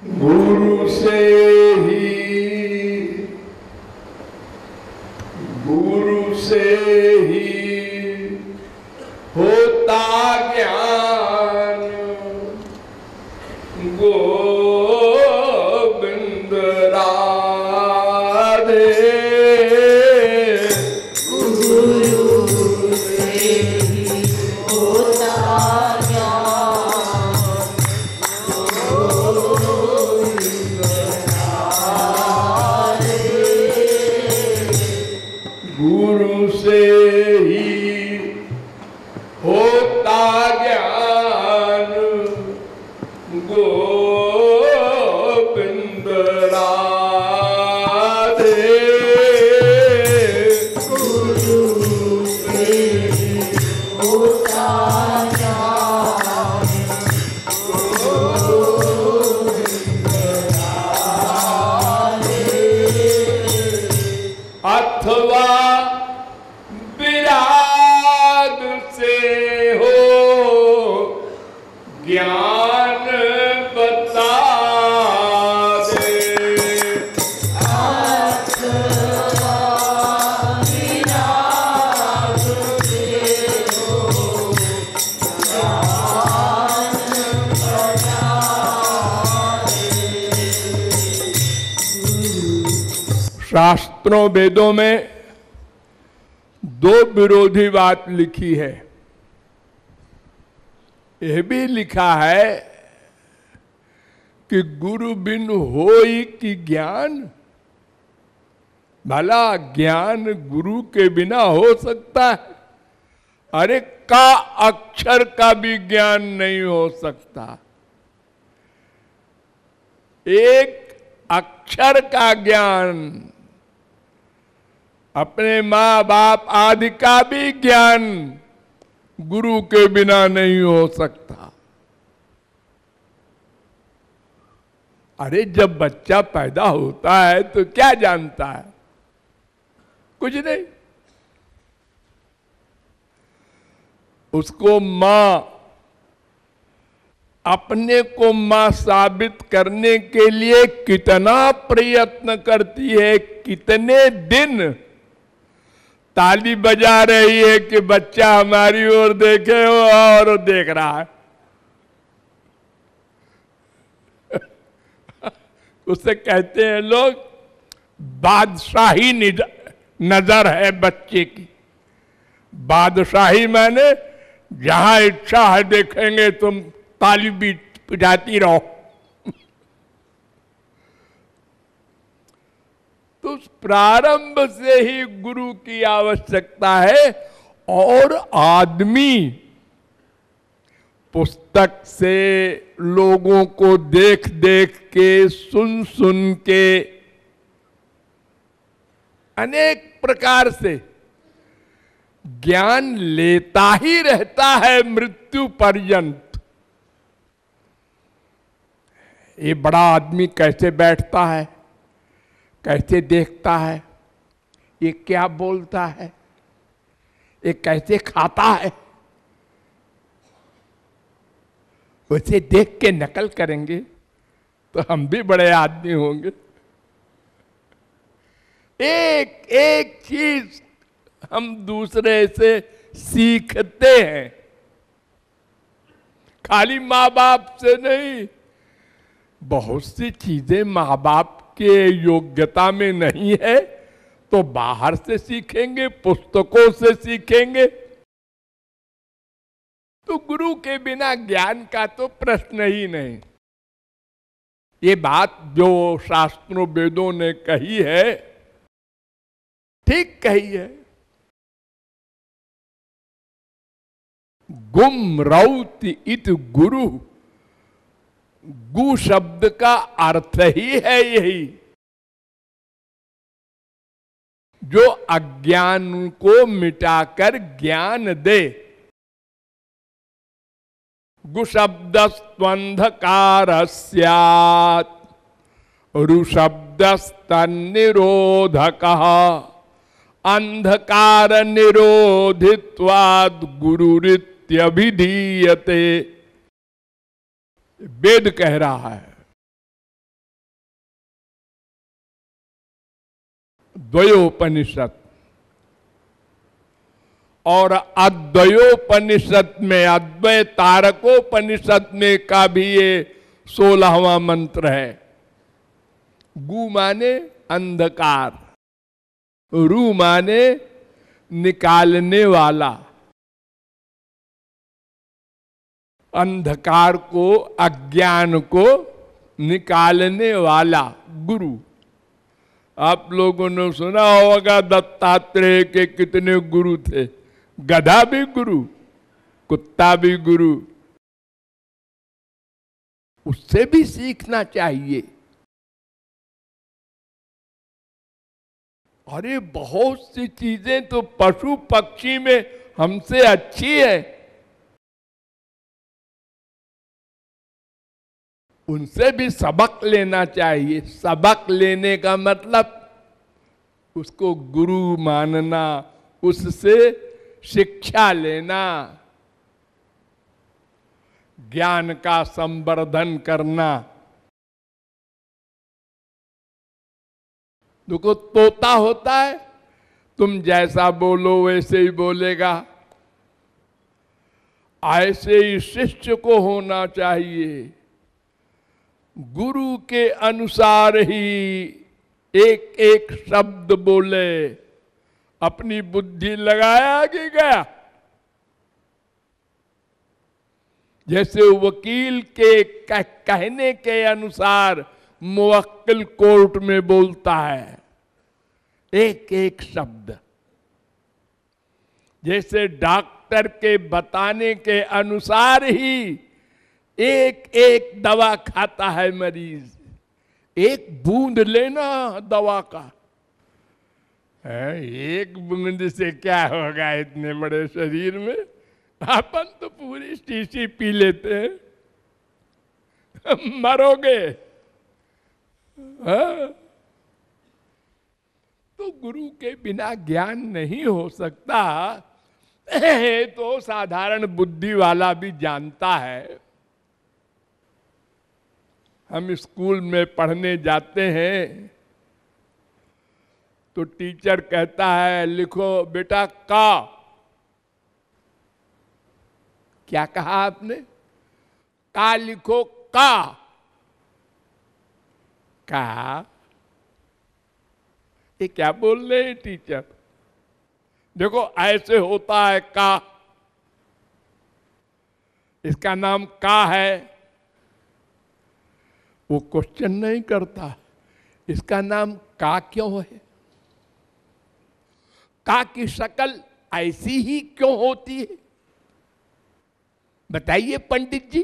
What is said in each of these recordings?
गुरु से ही होता ज्ञान, गोविंद राधे। गुरु से ही होता ज्ञान, गोविंद राधे। गुरु से ही होता ज्ञान, गोविंद राधे। गुरु से ही होता ज्ञान, गोविंद राधे। अथवा विराग से हो ज्ञान बता दे। अथवा विराग से हो ज्ञान बता दे। शास्त्रों वेदों में दो विरोधी बात लिखी है। यह भी लिखा है कि गुरु बिन होई कि ज्ञान। भला ज्ञान गुरु के बिना हो सकता है? अरे का अक्षर का भी ज्ञान नहीं हो सकता। एक अक्षर का ज्ञान, अपने माँ बाप आदि का भी ज्ञान गुरु के बिना नहीं हो सकता। अरे जब बच्चा पैदा होता है तो क्या जानता है? कुछ नहीं। उसको मां अपने को मां साबित करने के लिए कितना प्रयत्न करती है, कितने दिन ताली बजा रही है कि बच्चा हमारी ओर देखे, और देख रहा है। उससे कहते हैं लोग बादशाही नजर है बच्चे की। बादशाही माने जहां इच्छा है देखेंगे तुम ताली भी बजाती रहो। तो प्रारंभ से ही गुरु की आवश्यकता है। और आदमी पुस्तक से, लोगों को देख देख के, सुन सुन के, अनेक प्रकार से ज्ञान लेता ही रहता है मृत्यु पर्यंत। ये बड़ा आदमी कैसे बैठता है, कैसे देखता है, ये क्या बोलता है, ये कैसे खाता है, उसे देख के नकल करेंगे तो हम भी बड़े आदमी होंगे। एक एक चीज हम दूसरे से सीखते हैं, खाली माँ बाप से नहीं। बहुत सी चीजें माँ बाप के योग्यता में नहीं है तो बाहर से सीखेंगे, पुस्तकों से सीखेंगे। तो गुरु के बिना ज्ञान का तो प्रश्न ही नहीं। ये बात जो शास्त्रों वेदों ने कही है, ठीक कही है। गुम रौति इत गुरु, गु शब्द का अर्थ ही है यही, जो अज्ञान को मिटाकर ज्ञान दे। गु शब्द स्वंधकार स्यात्, रु शब्द तन्निरोधक, अंधकार निरोधित्वाद गुरुरित्यभिधीयते। वेद कह रहा है। द्वयोपनिषद, और अद्वयोपनिषद में, अद्वय तारकोपनिषद में का भी ये 16वां मंत्र है। गु माने अंधकार, रू माने निकालने वाला, अंधकार को, अज्ञान को निकालने वाला गुरु। आप लोगों ने सुना होगा दत्तात्रेय के कितने गुरु थे। गधा भी गुरु, कुत्ता भी गुरु। उससे भी सीखना चाहिए। अरे बहुत सी चीजें तो पशु पक्षी में हमसे अच्छी है, उनसे भी सबक लेना चाहिए। सबक लेने का मतलब उसको गुरु मानना, उससे शिक्षा लेना, ज्ञान का संवर्धन करना। देखो तोता होता है, तुम जैसा बोलो वैसे ही बोलेगा। ऐसे ही शिष्य को होना चाहिए, गुरु के अनुसार ही एक एक शब्द बोले। अपनी बुद्धि लगाया कि गया। जैसे वकील के कहने के अनुसार मुवक्किल कोर्ट में बोलता है, एक एक शब्द। जैसे डॉक्टर के बताने के अनुसार ही एक एक दवा खाता है मरीज। एक बूंद लेना दवा का, एक बूंद से क्या होगा इतने बड़े शरीर में। अपन तो पूरी शीशी पी लेते हैं, मरोगे। तो गुरु के बिना ज्ञान नहीं हो सकता। तो साधारण बुद्धि वाला भी जानता है। हम स्कूल में पढ़ने जाते हैं तो टीचर कहता है लिखो बेटा का। क्या कहा आपने? का लिखो, का। का ये क्या बोल रहे हैं टीचर? देखो ऐसे होता है का, इसका नाम का है। वो क्वेश्चन नहीं करता इसका नाम का क्यों है, का की शक्ल ऐसी ही क्यों होती है, बताइए पंडित जी।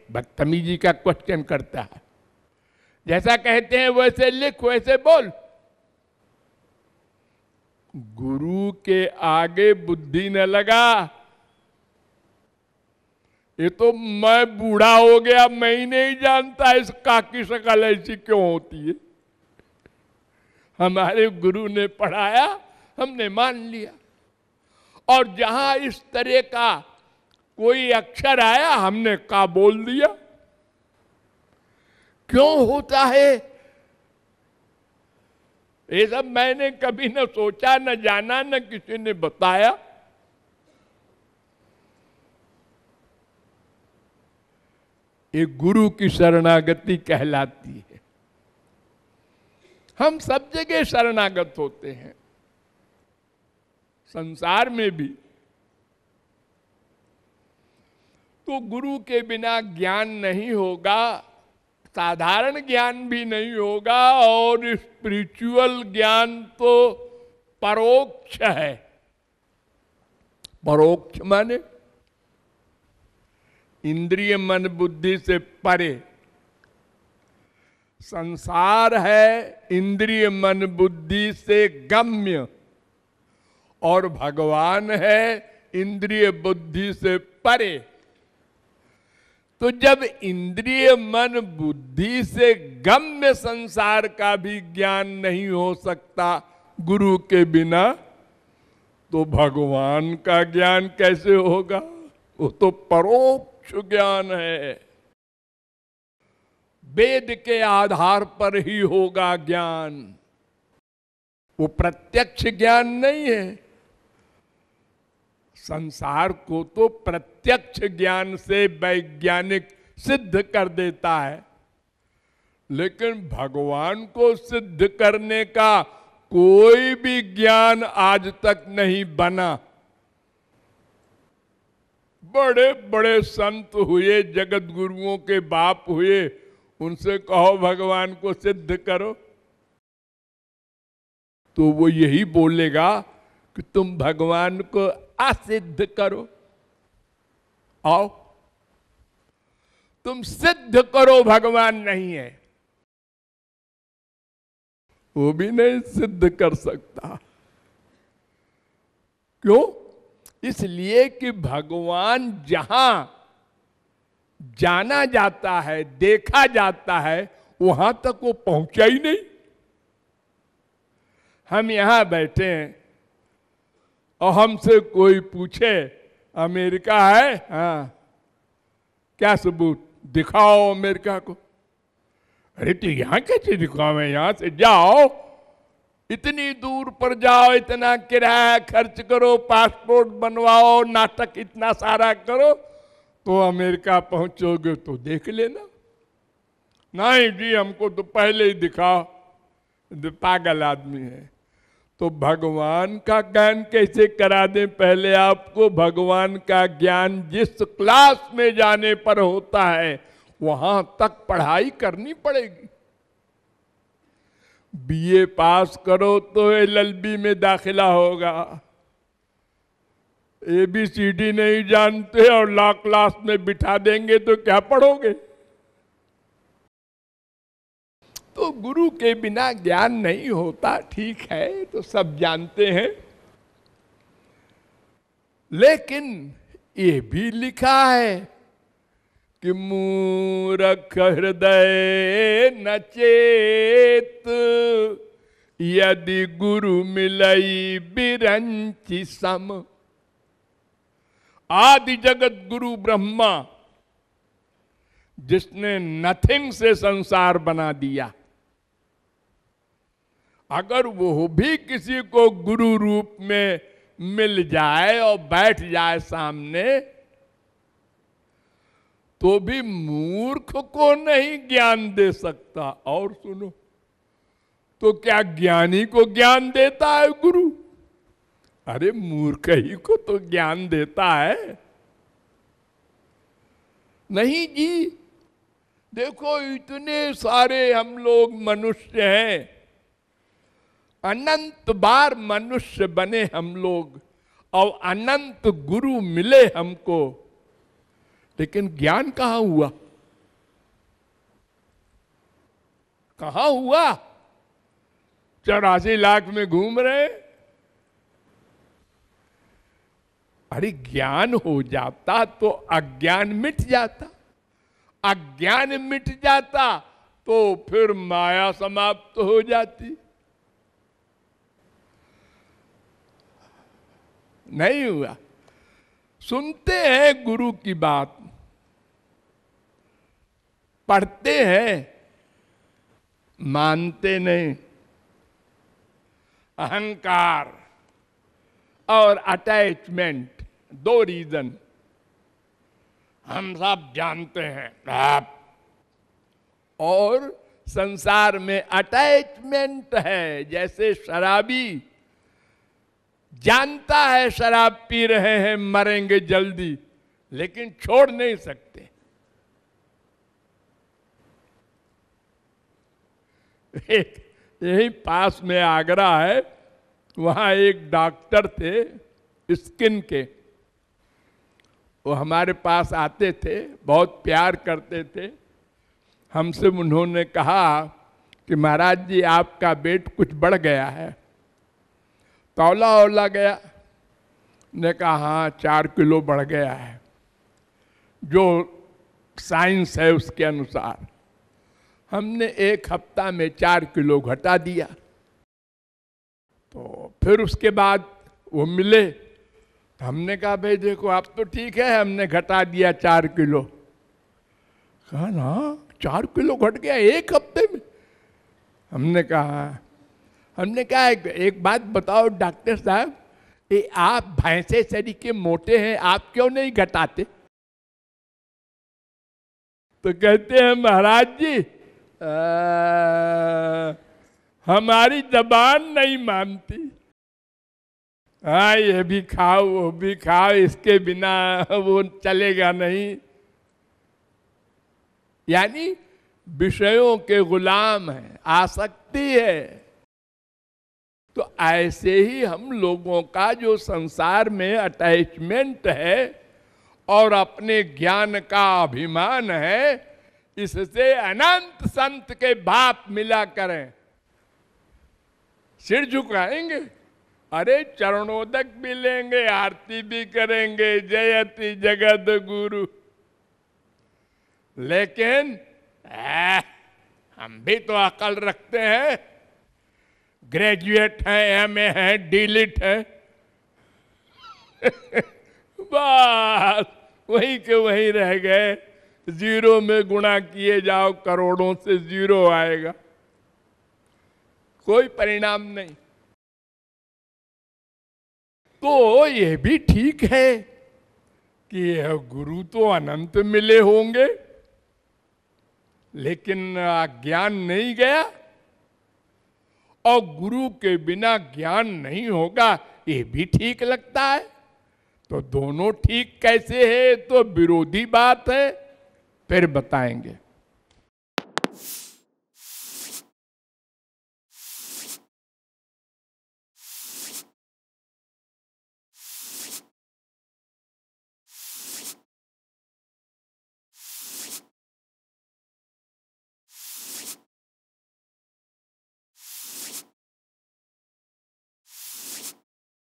बदतमीजी का क्वेश्चन करता है। जैसा कहते हैं वैसे लिख, वैसे बोल। गुरु के आगे बुद्धि न लगा। ये तो मैं बूढ़ा हो गया, मैं ही नहीं जानता इस का की शक्ल ऐसी क्यों होती है। हमारे गुरु ने पढ़ाया, हमने मान लिया। और जहां इस तरह का कोई अक्षर आया हमने का बोल दिया। क्यों होता है ये सब? मैंने कभी न सोचा, न जाना, न किसी ने बताया। ये गुरु की शरणागति कहलाती है। हम सब जगह शरणागत होते हैं, संसार में भी। तो गुरु के बिना ज्ञान नहीं होगा, साधारण ज्ञान भी नहीं होगा, और स्पिरिचुअल ज्ञान तो परोक्ष है। परोक्ष माने इंद्रिय मन बुद्धि से परे। संसार है इंद्रिय मन बुद्धि से गम्य, और भगवान है इंद्रिय बुद्धि से परे। तो जब इंद्रिय मन बुद्धि से गम्य संसार का भी ज्ञान नहीं हो सकता गुरु के बिना, तो भगवान का ज्ञान कैसे होगा? वो तो परोक्ष ज्ञान है। वेद के आधार पर ही होगा ज्ञान, वो प्रत्यक्ष ज्ञान नहीं है। संसार को तो प्रत्यक्ष ज्ञान से वैज्ञानिक सिद्ध कर देता है, लेकिन भगवान को सिद्ध करने का कोई भी ज्ञान आज तक नहीं बना। बड़े बड़े संत हुए, जगत गुरुओं के बाप हुए, उनसे कहो भगवान को सिद्ध करो, तो वो यही बोलेगा कि तुम भगवान को असिद्ध करो। आओ तुम सिद्ध करो भगवान नहीं है, वो भी नहीं सिद्ध कर सकता। क्यों? इसलिए कि भगवान जहां जाना जाता है, देखा जाता है, वहां तक वो पहुंचा ही नहीं। हम यहां बैठे हैं और हमसे कोई पूछे अमेरिका है? हाँ, क्या सबूत? दिखाओ अमेरिका को। अरे तो यहां कैसे दिखाओ? यहां से जाओ, इतनी दूर पर जाओ, इतना किराया खर्च करो, पासपोर्ट बनवाओ, नाटक इतना सारा करो, तो अमेरिका पहुंचोगे तो देख लेना। नहीं जी, हमको तो पहले ही दिखाओ, पागल आदमी है। तो भगवान का ज्ञान कैसे करा दें? पहले आपको भगवान का ज्ञान जिस क्लास में जाने पर होता है वहां तक पढ़ाई करनी पड़ेगी। बीए पास करो तो एलएलबी में दाखिला होगा। एबीसीडी नहीं जानते और लॉ क्लास में बिठा देंगे तो क्या पढ़ोगे? तो गुरु के बिना ज्ञान नहीं होता, ठीक है, तो सब जानते हैं। लेकिन ये भी लिखा है कि मूर्ख हृदय न चेत, यदि गुरु मिलई बिरंचि सम। आदि जगत गुरु ब्रह्मा, जिसने नथिंग से संसार बना दिया, अगर वो भी किसी को गुरु रूप में मिल जाए और बैठ जाए सामने, तो भी मूर्ख को नहीं ज्ञान दे सकता। और सुनो, तो क्या ज्ञानी को ज्ञान देता है गुरु? अरे मूर्ख ही को तो ज्ञान देता है। नहीं जी, देखो इतने सारे हम लोग मनुष्य हैं, अनंत बार मनुष्य बने हम लोग, और अनंत गुरु मिले हमको, लेकिन ज्ञान कहां हुआ? कहां हुआ? 84 लाख में घूम रहे। अरे ज्ञान हो जाता तो अज्ञान मिट जाता, अज्ञान मिट जाता तो फिर माया समाप्त हो जाती। नहीं हुआ। सुनते हैं गुरु की बात, पढ़ते हैं, मानते नहीं। अहंकार और अटैचमेंट, दो रीजन हम सब जानते हैं। और संसार में अटैचमेंट है। जैसे शराबी जानता है शराब पी रहे हैं, मरेंगे जल्दी, लेकिन छोड़ नहीं सकते। यही पास में आगरा है, वहां एक डॉक्टर थे स्किन के, वो हमारे पास आते थे, बहुत प्यार करते थे हमसे। उन्होंने कहा कि महाराज जी आपका वेट कुछ बढ़ गया है। तौला गया? ने कहा हाँ 4 किलो बढ़ गया है, जो साइंस है उसके अनुसार। हमने 1 हफ्ता में 4 किलो घटा दिया। तो फिर उसके बाद वो मिले, तो हमने कहा भाई देखो आप तो ठीक है, हमने घटा दिया 4 किलो। कहा ना 4 किलो घट गया 1 हफ्ते में। हमने कहा एक बात बताओ डॉक्टर साहब, ये आप भैंसे शरीर के मोटे हैं, आप क्यों नहीं घटाते? तो कहते हैं महाराज जी हमारी जबान नहीं मानती। हाँ, ये भी खाओ वो भी खाओ, इसके बिना वो चलेगा नहीं। यानी विषयों के गुलाम है, आसक्ति है। तो ऐसे ही हम लोगों का जो संसार में अटैचमेंट है और अपने ज्ञान का अभिमान है, इससे अनंत संत के बाप मिला करें, सिर झुकाएंगे, अरे चरणोदक भी लेंगे, आरती भी करेंगे, जयति जगत गुरु। लेकिन हम भी तो अकल रखते हैं, ग्रेजुएट हैं, एमए हैं, डीलिट हैं बस वहीं के वहीं रह गए। जीरो में गुणा किए जाओ, करोड़ों से जीरो आएगा, कोई परिणाम नहीं। तो ये भी ठीक है कि गुरु तो अनंत मिले होंगे, लेकिन ज्ञान नहीं गया, और गुरु के बिना ज्ञान नहीं होगा, ये भी ठीक लगता है। तो दोनों ठीक कैसे है? तो विरोधी बात है, फिर बताएंगे।